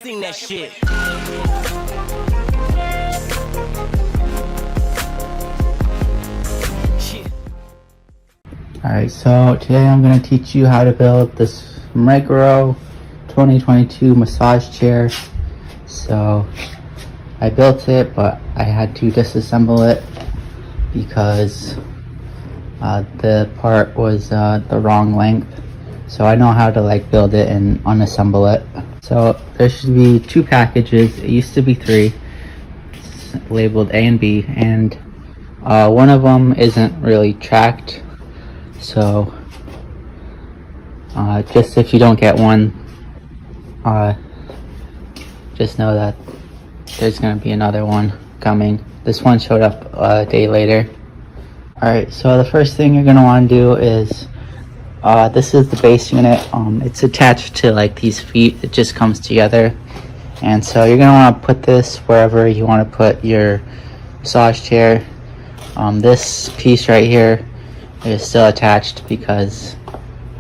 Sing that shit. Alright, so today I'm going to teach you how to build this SMAGREHO 2022 massage chair. So I built it, but I had to disassemble it because the part was the wrong length. So I know how to like build it and unassemble it. So there should be 2 packages. It used to be 3. It's labeled A and B, and one of them isn't really tracked. So just if you don't get one, just know that there's going to be another one coming. This one showed up a day later. Alright, so the first thing you're going to want to do is this is the base unit. It's attached to like these feet. It just comes together, and so you're going to want to put this wherever you want to put your massage chair. This piece right here is still attached because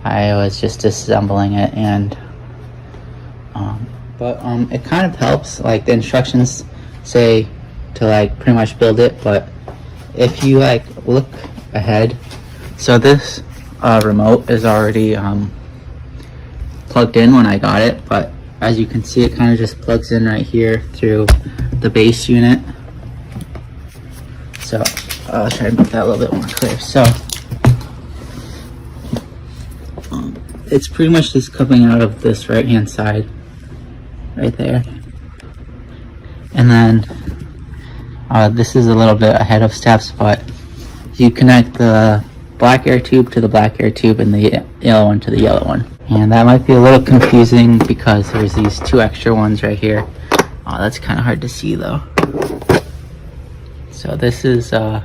I was just disassembling it, and it kind of helps. Like the instructions say to like pretty much build it, but if you like look ahead, so this remote is already plugged in when I got it, but as you can see, it kind of just plugs in right here through the base unit. So I'll try to make that a little bit more clear. So it's pretty much just coming out of this right hand side right there, and then this is a little bit ahead of steps, but you connect the black air tube to the black air tube and the yellow one to the yellow one. And that might be a little confusing because there's these 2 extra ones right here. Oh, that's kind of hard to see though. So this is a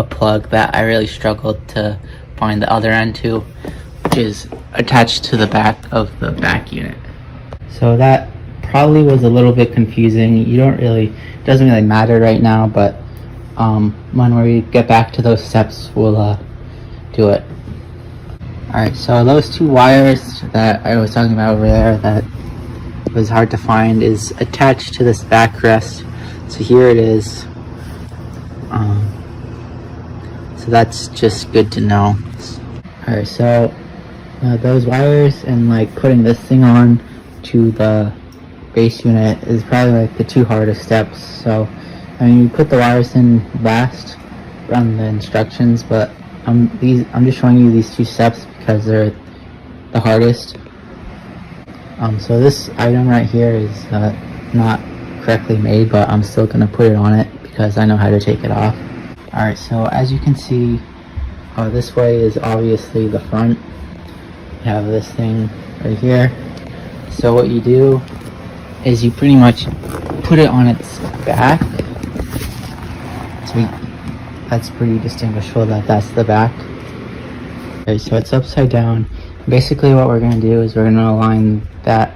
plug that I really struggled to find the other end to, which is attached to the back of the back unit. So that probably was a little bit confusing. It doesn't really matter right now, but when we get back to those steps, we'll do it. Alright, so those 2 wires that I was talking about over there that was hard to find is attached to this backrest. So here it is. So that's just good to know. Alright, so those wires and like putting this thing on to the base unit is probably like the 2 hardest steps. So I mean, you put the wires in last on the instructions, but I'm just showing you these 2 steps because they're the hardest. So this item right here is not correctly made, but I'm still gonna put it on it because I know how to take it off. Alright, so as you can see, this way is obviously the front. You have this thing right here. So what you do is you pretty much put it on its back. So that's pretty distinguishable that that's the back. Okay, so it's upside down. Basically what we're going to do is we're going to align that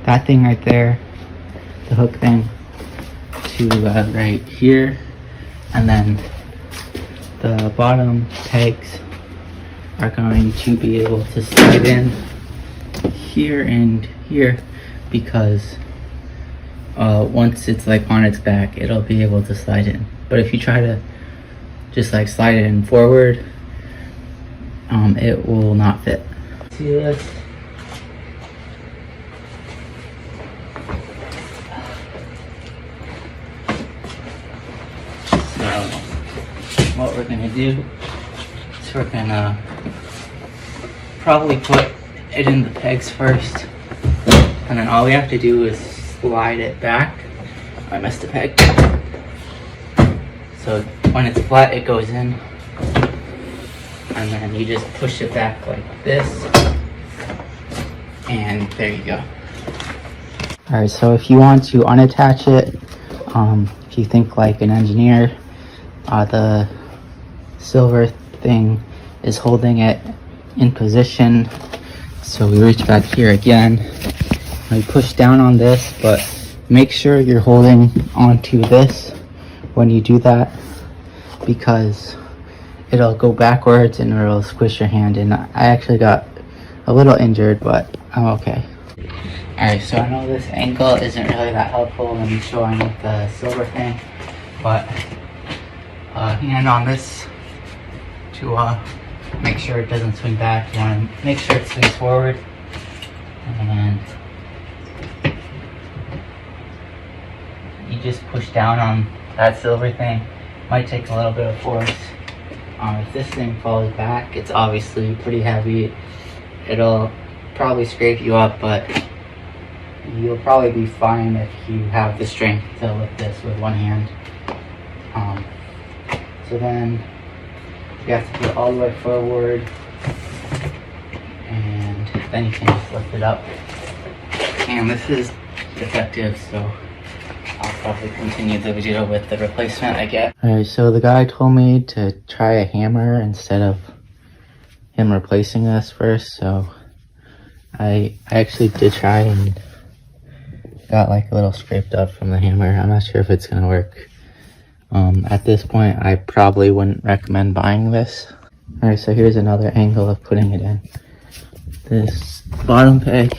that thing right there, the hook thing, to right here, and then the bottom pegs are going to be able to slide in here and here, because once it's like on its back, it'll be able to slide in. But if you try to just like slide it in forward, it will not fit. See this? So what we're gonna do is we're gonna probably put it in the pegs first, and then all we have to do is slide it back. I missed the peg. So when it's flat, it goes in, and then you just push it back like this, and there you go. Alright, so if you want to unattach it, if you think like an engineer, the silver thing is holding it in position. So we reach back here again, and we push down on this, but make sure you're holding onto this when you do that, because it'll go backwards and it'll squish your hand, and I actually got a little injured, but I'm okay. Alright, so I know this angle isn't really that helpful when you're showing with the silver thing, but hand on this to make sure it doesn't swing back. You want to make sure it swings forward, and you just push down on that silver thing. Might take a little bit of force. If this thing falls back, it's obviously pretty heavy. It'll probably scrape you up, but you'll probably be fine if you have the strength to lift this with one hand. So then you have to get all the way forward, and then you can just lift it up. And this is defective, so I'll probably continue the video with the replacement I get. Alright, so the guy told me to try a hammer instead of him replacing this first, so I actually did try and got like a little scraped up from the hammer. I'm not sure if it's gonna work. At this point, I probably wouldn't recommend buying this. Alright, so here's another angle of putting it in. This bottom peg,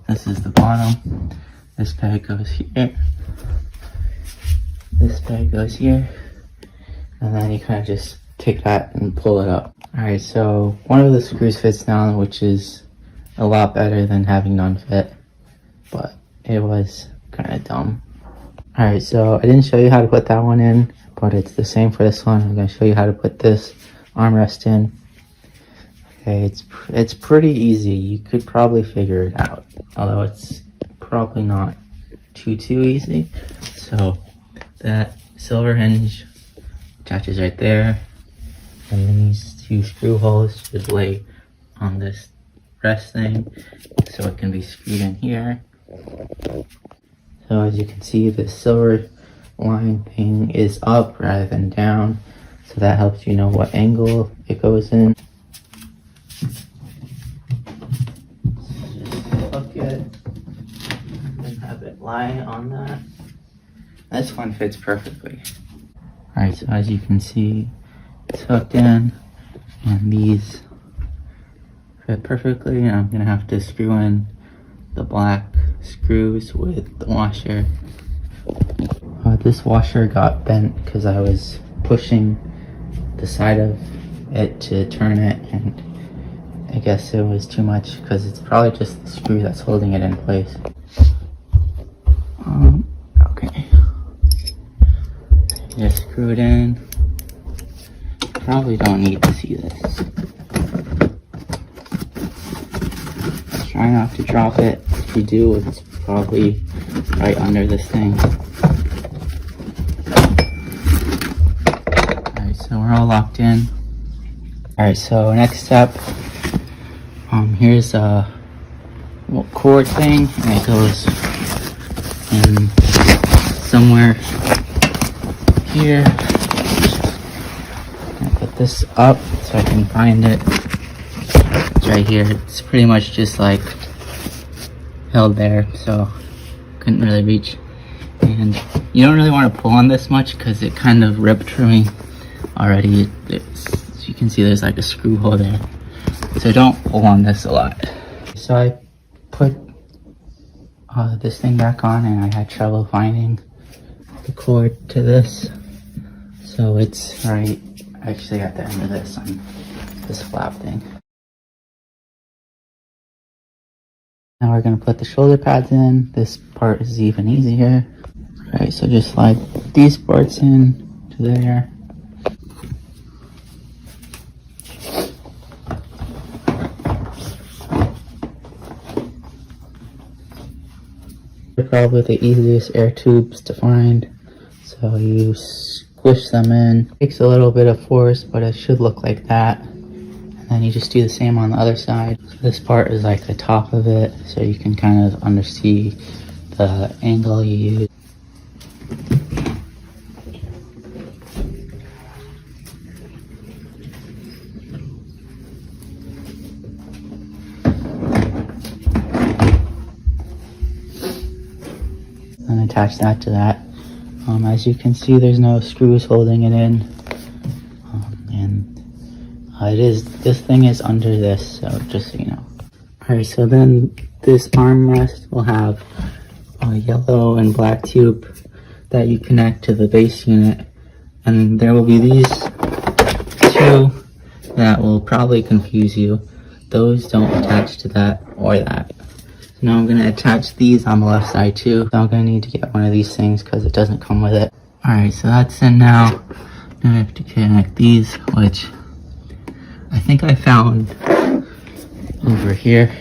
this is the bottom. This peg goes here. This peg goes here. And then you kind of just take that and pull it up. Alright, so one of the screws fits down, which is a lot better than having none fit. But it was kind of dumb. Alright, so I didn't show you how to put that one in, but it's the same for this one. I'm going to show you how to put this armrest in. Okay, it's pretty easy. You could probably figure it out, although it's probably not too easy. So that silver hinge attaches right there, and these two screw holes should lay on this rest thing, so it can be screwed in here. So as you can see, the silver line thing is up rather than down, so that helps you know what angle it goes in. Just hook it and have it lie on that. This one fits perfectly. Alright, so as you can see, it's hooked in, and these fit perfectly, and I'm gonna have to screw in the black screws with the washer. This washer got bent because I was pushing the side of it to turn it, and I guess it was too much because it's probably just the screw that's holding it in place. Okay. Just screw it in. Probably don't need to see this. Try not to drop it. If you do, it's probably right under this thing. Alright, so we're all locked in. Alright, so next step, here's a cord thing, and it goes in somewhere here. I put this up so I can find it. It's right here. It's pretty much just like held there, so couldn't really reach. And you don't really want to pull on this much because it kind of ripped for me already. As you can see, there's like a screw hole there, so don't pull on this a lot. So I put this thing back on, and I had trouble finding the cord to this, so it's right actually at the end of this on this flap thing. Now we're going to put the shoulder pads in. This part is even easier. Alright, so just slide these parts in to there. They're probably the easiest air tubes to find. So you squish them in. It takes a little bit of force, but it should look like that. And then you just do the same on the other side. So this part is like the top of it, so you can kind of undersee the angle you use. And attach that to that. As you can see, there's no screws holding it in, and this thing is under this, so just so you know. Alright, so then this armrest will have a yellow and black tube that you connect to the base unit, and there will be these two that will probably confuse you. Those don't attach to that or that. So now I'm going to attach these on the left side too. So I'm going to need to get one of these things because it doesn't come with it. Alright, so that's in now. Now I have to connect these, which I think I found over here.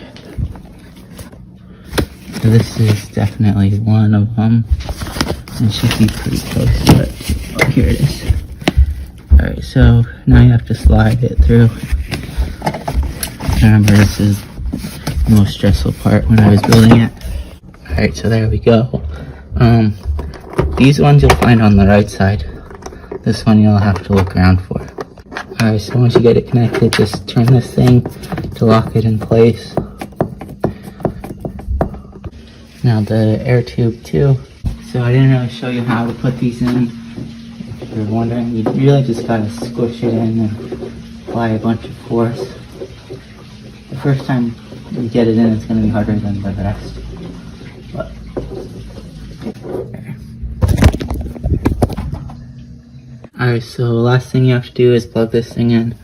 So this is definitely one of them. It should be pretty close to it. Oh, here it is. Alright, so now you have to slide it through. Remember, this is the most stressful part when I was building it. Alright, so there we go. These ones you'll find on the right side. This one you'll have to look around for. Alright, so once you get it connected, just turn this thing to lock it in place. Now the air tube too. So I didn't really show you how to put these in. If you're wondering, you really just gotta squish it in and apply a bunch of force. The first time you get it in, it's gonna be harder than the rest. But alright, so last thing you have to do is plug this thing in.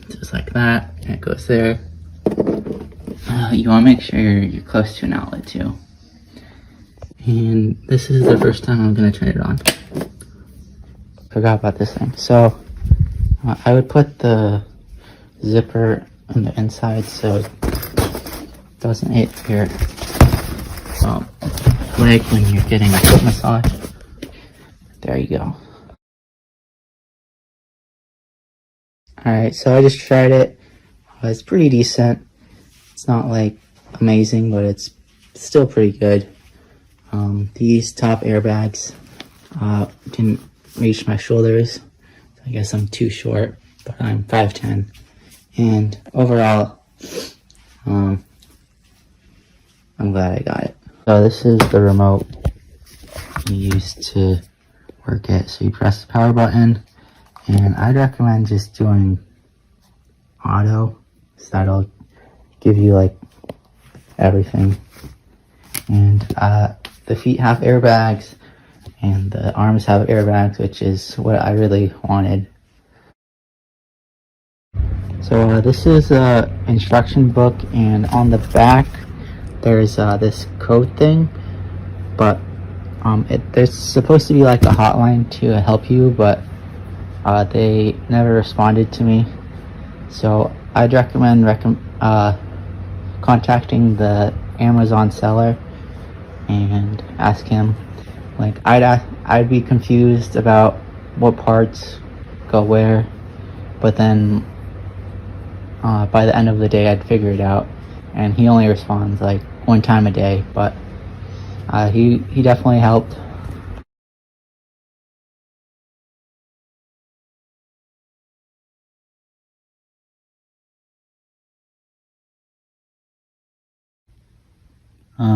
Just like that, and it goes there. You want to make sure you're close to an outlet too. And this is the first time I'm going to turn it on. Forgot about this thing. So I would put the zipper on the inside so it doesn't hit your leg when you're getting a foot massage. There you go. Alright, so I just tried it. It's pretty decent. It's not like amazing, but it's still pretty good. These top airbags didn't reach my shoulders. I guess I'm too short, but I'm 5'10". And overall, I'm glad I got it. So this is the remote you use to work it. So you press the power button, and I'd recommend just doing auto, so that'll give you like everything. And the feet have airbags and the arms have airbags, which is what I really wanted. So this is a instruction book, and on the back there's this code thing, but there's supposed to be like a hotline to help you, but they never responded to me. So I'd recommend contacting the Amazon seller and ask him. Like I'd be confused about what parts go where, but then by the end of the day I'd figure it out. And he only responds like one time a day, but he definitely helped.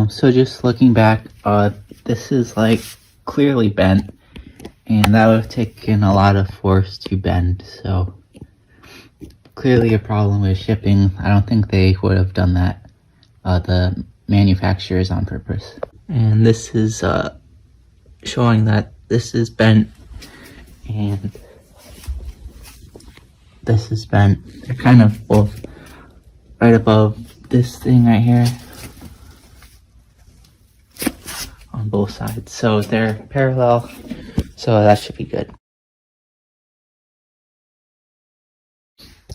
So just looking back, this is like clearly bent, and that would have taken a lot of force to bend, so clearly a problem with shipping. I don't think they would have done that, the manufacturers, on purpose. And this is showing that this is bent and this is bent. They're kind of both right above this thing right here on both sides, so they're parallel, so that should be good.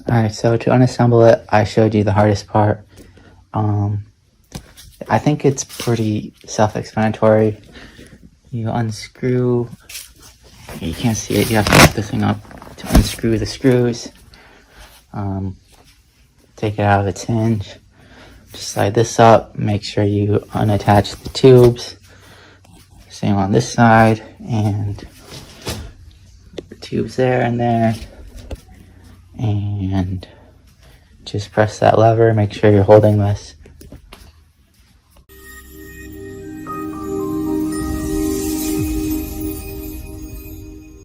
Alright, so to unassemble it, I showed you the hardest part. I think it's pretty self-explanatory. You unscrew, you can't see it, you have to lift the thing up to unscrew the screws. Take it out of its hinge. Just slide this up, make sure you unattach the tubes. Same on this side, and the tubes there and there. And just press that lever, make sure you're holding this